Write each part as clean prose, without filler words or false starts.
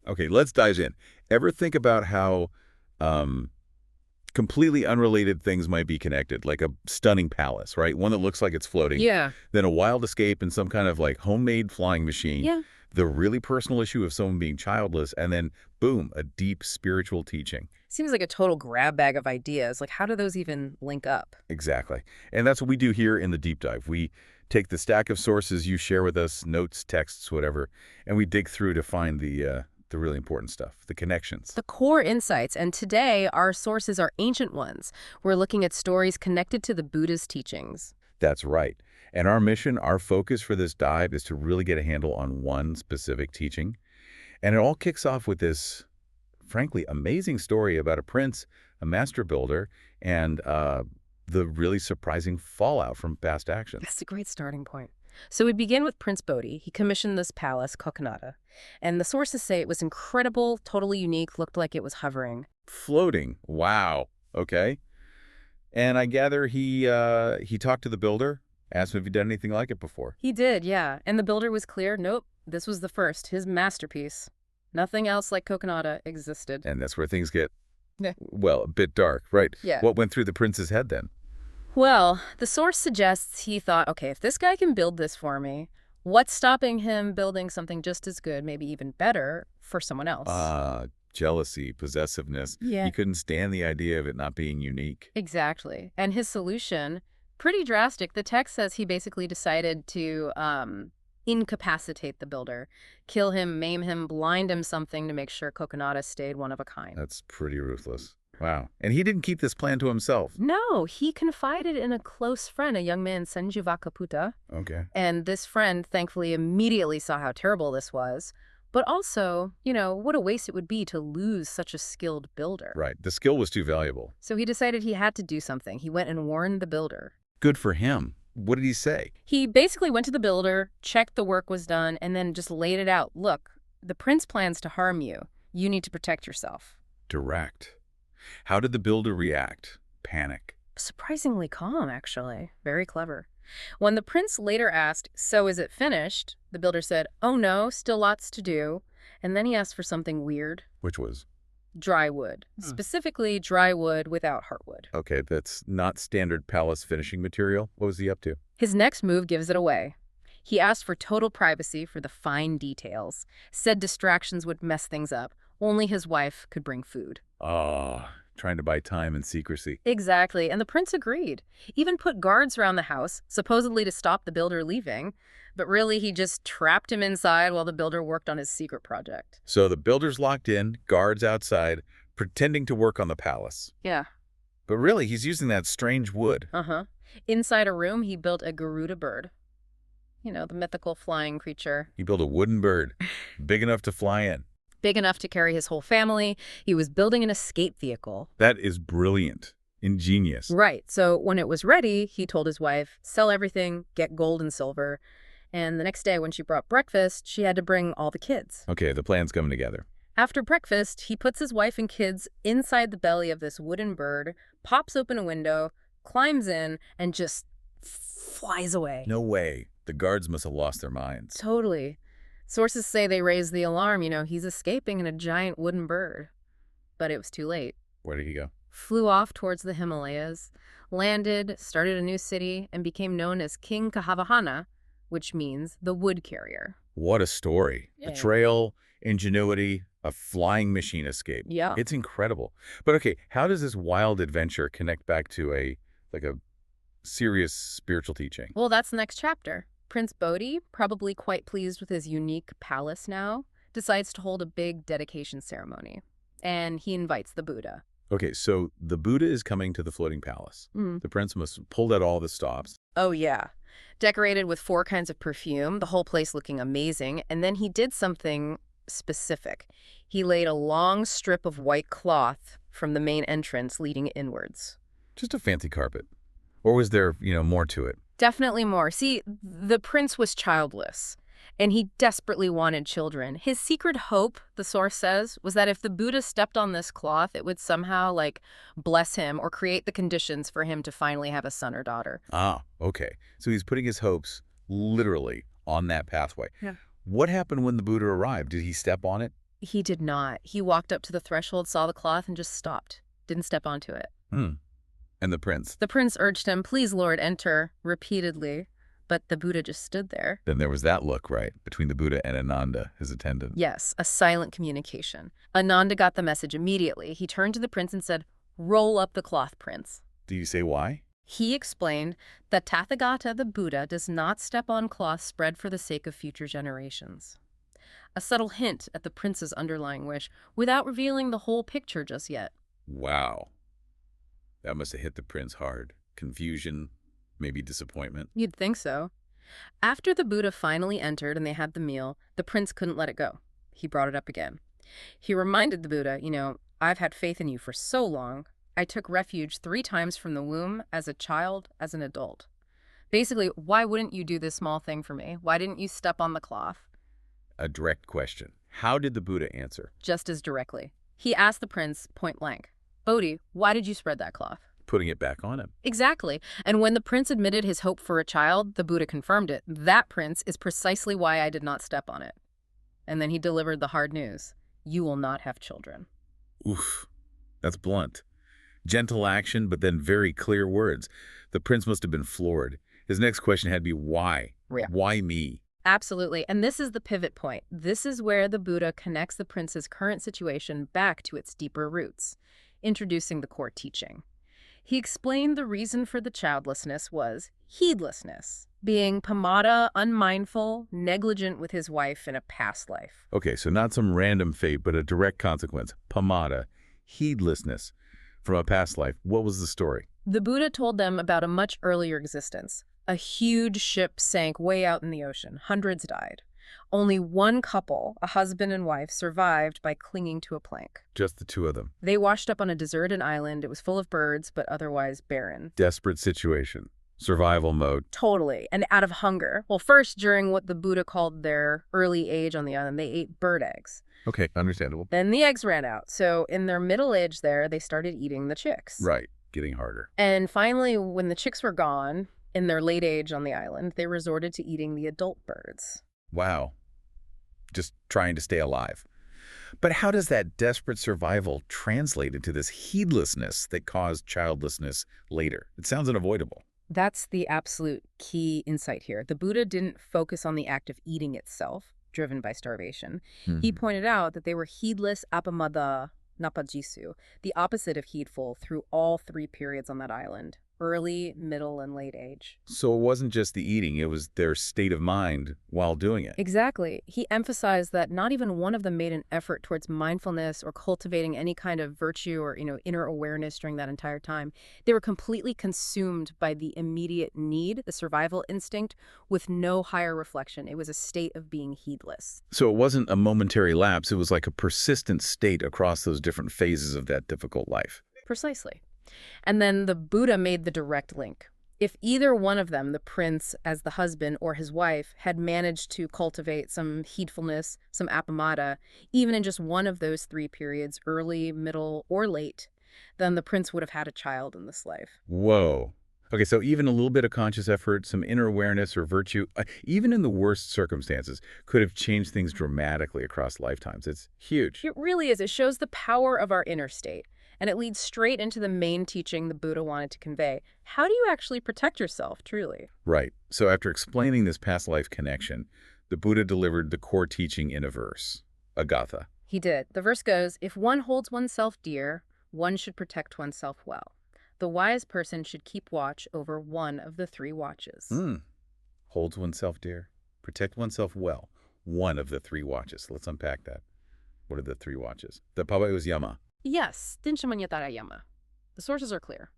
Okay, let's dive in. Ever think about how um, completely unrelated things might be connected, like a stunning palace, right? One that looks like it's floating, Yeah. then a wild escape in some kind of like homemade flying machine, Yeah. the really personal issue of someone being childless, and then boom, a deep spiritual teaching. Seems like a total grab bag of ideas. Like, how do those even link up? Exactly. And that's what we do here in the deep dive. We take the stack of sources you share with us, notes, texts, whatever, and we dig through to find the really important stuff, the connections. The core insights. And today, our sources are ancient ones. We're looking at stories connected to the Buddha's teachings. That's right. And our mission, our focus for this dive is to really get a handle on one specific teaching. And it all kicks off with this, frankly, amazing story about a prince, a master builder, and the really surprising fallout from past actions. That's a great starting point. So we begin with Prince Bodhi. He commissioned this palace, Kokonada. And the sources say it was incredible, totally unique, looked like it was hovering. Floating. Wow. Okay. And I gather he talked to the builder, asked him if he'd done anything like it before. He did, yeah. And the builder was clear, nope, this was the first, his masterpiece. Nothing else like Kokonada existed. And that's where things get, Yeah. well, a bit dark, right? Yeah. What went through the prince's head then? Well, the source suggests he thought, okay, if this guy can build this for me, what's stopping him building something just as good, maybe even better, for someone else? Jealousy, possessiveness. Yeah. He couldn't stand the idea of it not being unique. Exactly. And his solution, pretty drastic. The text says he basically decided to incapacitate the builder, kill him, maim him, blind him something to make sure Kokonada stayed one of a kind. That's pretty ruthless. Wow. And he didn't keep this plan to himself. No, he confided in a close friend, a young man, Senjivakaputa. Okay. And this friend, thankfully, immediately saw how terrible this was. But also, what a waste it would be to lose such a skilled builder. Right. The skill was too valuable. So he decided he had to do something. He went and warned the builder. Good for him. What did he say? He basically went to the builder, checked the work was done, and then just laid it out. Look, the prince plans to harm you. You need to protect yourself. Direct. How did the builder react? Panic. Surprisingly calm, actually. Very clever. When the prince later asked, so is it finished? The builder said, oh no, still lots to do. And then he asked for something weird. Which was? Dry wood. Specifically, dry wood without heartwood. Okay, that's not standard palace finishing material. What was he up to? His next move gives it away. He asked for total privacy for the fine details, said distractions would mess things up. Only his wife could bring food. Trying to buy time and secrecy. Exactly, and the prince agreed. Even put guards around the house, supposedly to stop the builder leaving. But really, he just trapped him inside while the builder worked on his secret project. So the builder's locked in, guards outside, pretending to work on the palace. Yeah. But really, he's using that strange wood. Uh-huh. Inside a room, he built a Garuda bird. The mythical flying creature. He built a wooden bird, big enough to fly in. Big enough to carry his whole family. He was building an escape vehicle. That is brilliant. Ingenious. Right. So when it was ready, he told his wife, sell everything, get gold and silver. And the next day when she brought breakfast, she had to bring all the kids. Okay, the plan's coming together. After breakfast, he puts his wife and kids inside the belly of this wooden bird, pops open a window, climbs in, and just flies away. No way. The guards must have lost their minds. Totally. Sources say they raised the alarm, he's escaping in a giant wooden bird. But it was too late. Where did he go? Flew off towards the Himalayas, landed, started a new city, and became known as King Kahavahana, which means the wood carrier. What a story. Yeah. Betrayal, ingenuity, a flying machine escape. Yeah. It's incredible. But okay, how does this wild adventure connect back to a serious spiritual teaching? Well, that's the next chapter. Prince Bodhi, probably quite pleased with his unique palace now, decides to hold a big dedication ceremony. And he invites the Buddha. Okay, so the Buddha is coming to the floating palace. The prince must have pulled out all the stops. Oh, yeah. Decorated with 4 kinds of perfume, the whole place looking amazing. And then he did something specific. He laid a long strip of white cloth from the main entrance leading inwards. Just a fancy carpet. Or was there, more to it? Definitely more. See, the prince was childless, and he desperately wanted children. His secret hope, the source says, was that if the Buddha stepped on this cloth, it would somehow, bless him or create the conditions for him to finally have a son or daughter. Okay. So he's putting his hopes literally on that pathway. Yeah. What happened when the Buddha arrived? Did he step on it? He did not. He walked up to the threshold, saw the cloth, and just stopped. Didn't step onto it. Hmm. And the prince? The prince urged him, "Please, Lord, enter," repeatedly. But the Buddha just stood there. Then there was that look, right, between the Buddha and Ananda, his attendant. Yes, a silent communication. Ananda got the message immediately. He turned to the prince and said, "Roll up the cloth, prince." Do you say why? He explained that Tathagata, the Buddha, does not step on cloth spread for the sake of future generations. A subtle hint at the prince's underlying wish, without revealing the whole picture just yet. Wow. That must have hit the prince hard. Confusion, maybe disappointment. You'd think so. After the Buddha finally entered and they had the meal, the prince couldn't let it go. He brought it up again. He reminded the Buddha, "I've had faith in you for so long. I took refuge 3 times from the womb, as a child, as an adult. Basically, why wouldn't you do this small thing for me? Why didn't you step on the cloth?" A direct question. How did the Buddha answer? Just as directly. He asked the prince point blank, "Bodhi, why did you spread that cloth?" Putting it back on him. Exactly. And when the prince admitted his hope for a child, the Buddha confirmed it. "That, prince, is precisely why I did not step on it." And then he delivered the hard news. "You will not have children." Oof. That's blunt. Gentle action, but then very clear words. The prince must have been floored. His next question had to be why? Yeah. Why me? Absolutely. And this is the pivot point. This is where the Buddha connects the prince's current situation back to its deeper roots, introducing the core teaching. He explained the reason for the childlessness was heedlessness, being pamada, unmindful, negligent with his wife in a past life. Okay, so not some random fate, but a direct consequence. Pamada, heedlessness. From a past life, what was the story? The Buddha told them about a much earlier existence. A huge ship sank way out in the ocean. Hundreds died. Only one couple, a husband and wife, survived by clinging to a plank. Just the 2 of them. They washed up on a deserted island. It was full of birds, but otherwise barren. Desperate situation. Survival mode. Totally. And out of hunger. Well, first, during what the Buddha called their early age on the island, they ate bird eggs. Okay, understandable. Then the eggs ran out. So in their middle age there, they started eating the chicks. Right, getting harder. And finally, when the chicks were gone, in their late age on the island, they resorted to eating the adult birds. Wow. Just trying to stay alive. But how does that desperate survival translate into this heedlessness that caused childlessness later? It sounds unavoidable. That's the absolute key insight here. The Buddha didn't focus on the act of eating itself, driven by starvation. He pointed out that they were heedless apamada napajisu, the opposite of heedful, through all 3 periods on that island: early, middle, and late age. So it wasn't just the eating, it was their state of mind while doing it. Exactly. He emphasized that not even one of them made an effort towards mindfulness or cultivating any kind of virtue or, inner awareness during that entire time. They were completely consumed by the immediate need, the survival instinct, with no higher reflection. It was a state of being heedless. So it wasn't a momentary lapse, it was like a persistent state across those different phases of that difficult life. Precisely. And then the Buddha made the direct link. If either one of them, the prince as the husband or his wife, had managed to cultivate some heedfulness, some appamada, even in just one of those 3 periods, early, middle, or late, then the prince would have had a child in this life. Whoa. Okay, so even a little bit of conscious effort, some inner awareness or virtue, even in the worst circumstances, could have changed things dramatically across lifetimes. It's huge. It really is. It shows the power of our inner state. And it leads straight into the main teaching the Buddha wanted to convey. How do you actually protect yourself, truly? Right. So after explaining this past life connection, the Buddha delivered the core teaching in a verse, a gatha. He did. The verse goes, "If one holds oneself dear, one should protect oneself well. The wise person should keep watch over one of the 3 watches." Holds oneself dear, protect oneself well. One of the 3 watches. Let's unpack that. What are the 3 watches? The Paba was Yama. Yes, Dinshamanyatara Yama. The sources are clear.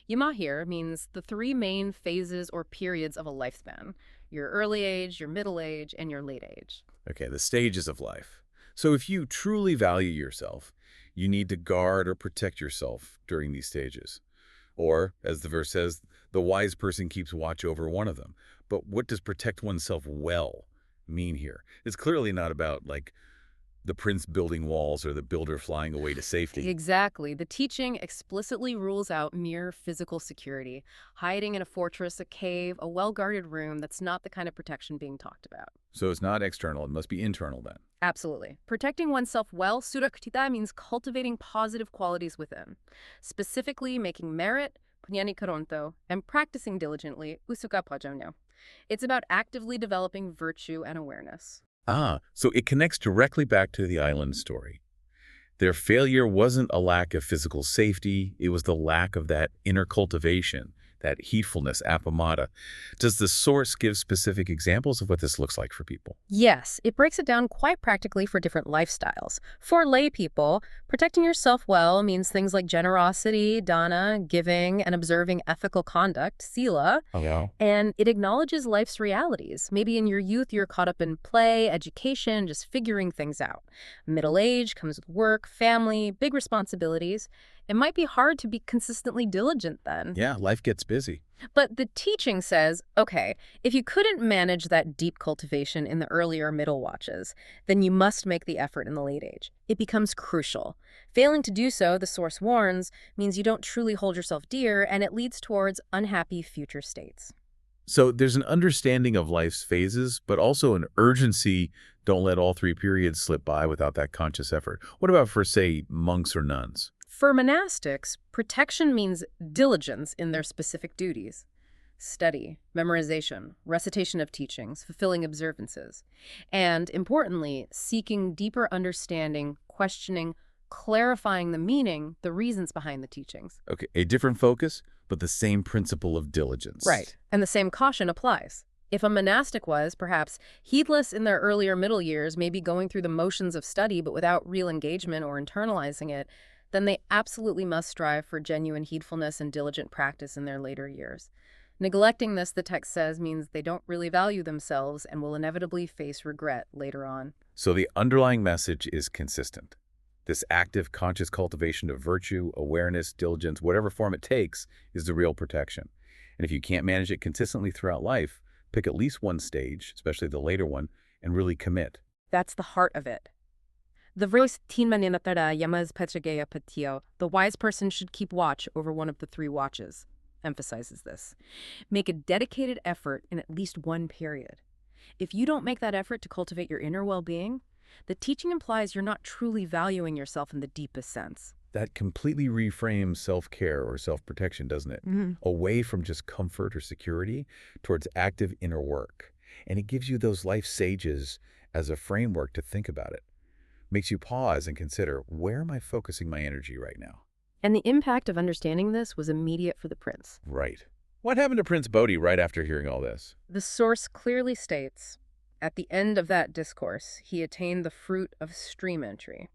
Yama here means the 3 main phases or periods of a lifespan: your early age, your middle age, and your late age. Okay, the stages of life. So if you truly value yourself, you need to guard or protect yourself during these stages. Or, as the verse says, the wise person keeps watch over one of them. But what does protect oneself well mean here? It's clearly not about, the prince building walls or the builder flying away to safety. Exactly. The teaching explicitly rules out mere physical security, hiding in a fortress, a cave, a well-guarded room. That's not the kind of protection being talked about. So it's not external, it must be internal then. Absolutely. Protecting oneself well, suraktita, means cultivating positive qualities within, specifically making merit, punyani karonto, and practicing diligently, usuka pajonyo. It's about actively developing virtue and awareness. Ah, so it connects directly back to the island story. Their failure wasn't a lack of physical safety, it was the lack of that inner cultivation, that heedfulness, appamada. Does the source give specific examples of what this looks like for people? Yes, it breaks it down quite practically for different lifestyles. For lay people, protecting yourself well means things like generosity, dana, giving, and observing ethical conduct, sila, Oh, yeah. and it acknowledges life's realities. Maybe in your youth you're caught up in play, education, just figuring things out. Middle age comes with work, family, big responsibilities. It might be hard to be consistently diligent then. Yeah, life gets busy. But the teaching says, okay, if you couldn't manage that deep cultivation in the earlier middle watches, then you must make the effort in the late age. It becomes crucial. Failing to do so, the source warns, means you don't truly hold yourself dear, and it leads towards unhappy future states. So there's an understanding of life's phases, but also an urgency. Don't let all three periods slip by without that conscious effort. What about for, say, monks or nuns? For monastics, protection means diligence in their specific duties. Study, memorization, recitation of teachings, fulfilling observances. And, importantly, seeking deeper understanding, questioning, clarifying the meaning, the reasons behind the teachings. Okay, a different focus, but the same principle of diligence. Right. And the same caution applies. If a monastic was, perhaps, heedless in their earlier middle years, maybe going through the motions of study but without real engagement or internalizing it, then they absolutely must strive for genuine heedfulness and diligent practice in their later years. Neglecting this, the text says, means they don't really value themselves and will inevitably face regret later on. So the underlying message is consistent. This active, conscious cultivation of virtue, awareness, diligence, whatever form it takes, is the real protection. And if you can't manage it consistently throughout life, pick at least one stage, especially the later one, and really commit. That's the heart of it. The verse Tinmaninatara Yamas Pachagaya Patio, the wise person should keep watch over one of the three watches, emphasizes this. Make a dedicated effort in at least one period. If you don't make that effort to cultivate your inner well-being, the teaching implies you're not truly valuing yourself in the deepest sense. That completely reframes self-care or self-protection, doesn't it? Away from just comfort or security towards active inner work. And it gives you those life sages as a framework to think about it. Makes you pause and consider, where am I focusing my energy right now? And the impact of understanding this was immediate for the prince. Right. What happened to Prince Bodhi right after hearing all this? The source clearly states, at the end of that discourse, he attained the fruit of stream entry,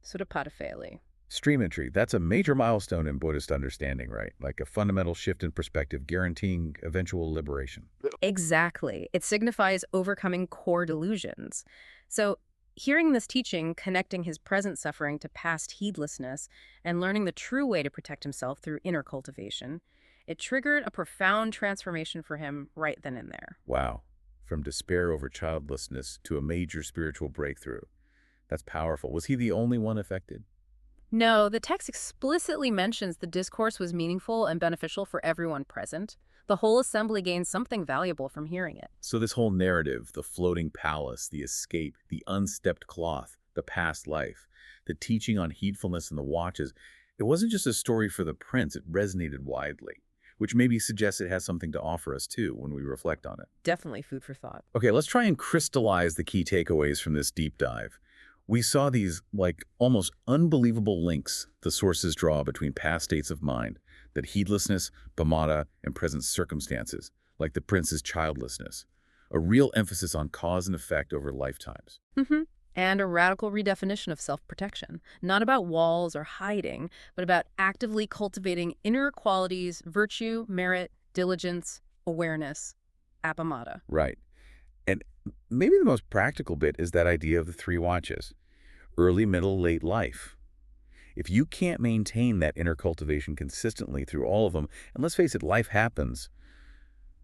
Sudapatafeli. Stream entry, that's a major milestone in Buddhist understanding, right? Like a fundamental shift in perspective, guaranteeing eventual liberation. Exactly. It signifies overcoming core delusions. So, hearing this teaching, connecting his present suffering to past heedlessness, and learning the true way to protect himself through inner cultivation, it triggered a profound transformation for him right then and there. Wow. From despair over childlessness to a major spiritual breakthrough. That's powerful. Was he the only one affected? No, the text explicitly mentions the discourse was meaningful and beneficial for everyone present. The whole assembly gained something valuable from hearing it. So this whole narrative, the floating palace, the escape, the unstepped cloth, the past life, the teaching on heedfulness and the watches, it wasn't just a story for the prince, it resonated widely, which maybe suggests it has something to offer us too when we reflect on it. Definitely food for thought. Okay, let's try and crystallize the key takeaways from this deep dive. We saw these, almost unbelievable links the sources draw between past states of mind, that heedlessness, pamada, and present circumstances, like the prince's childlessness. A real emphasis on cause and effect over lifetimes. And a radical redefinition of self-protection. Not about walls or hiding, but about actively cultivating inner qualities, virtue, merit, diligence, awareness, appamada. Right. And maybe the most practical bit is that idea of the three watches. Early, middle, late life. If you can't maintain that inner cultivation consistently through all of them, and let's face it, life happens,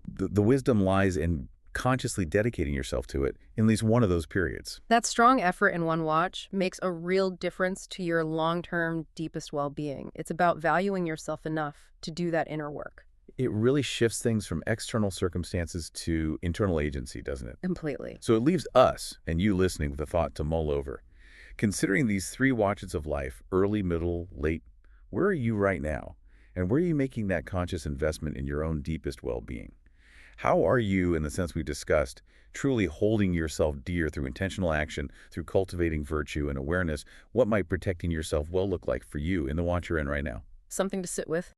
the wisdom lies in consciously dedicating yourself to it in at least one of those periods. That strong effort in one watch makes a real difference to your long-term, deepest well-being. It's about valuing yourself enough to do that inner work. It really shifts things from external circumstances to internal agency, doesn't it? Completely. So it leaves us, and you listening, with a thought to mull over. Considering these three watches of life, early, middle, late, where are you right now? And where are you making that conscious investment in your own deepest well-being? How are you, in the sense we discussed, truly holding yourself dear through intentional action, through cultivating virtue and awareness? What might protecting yourself well look like for you in the watch you're in right now? Something to sit with.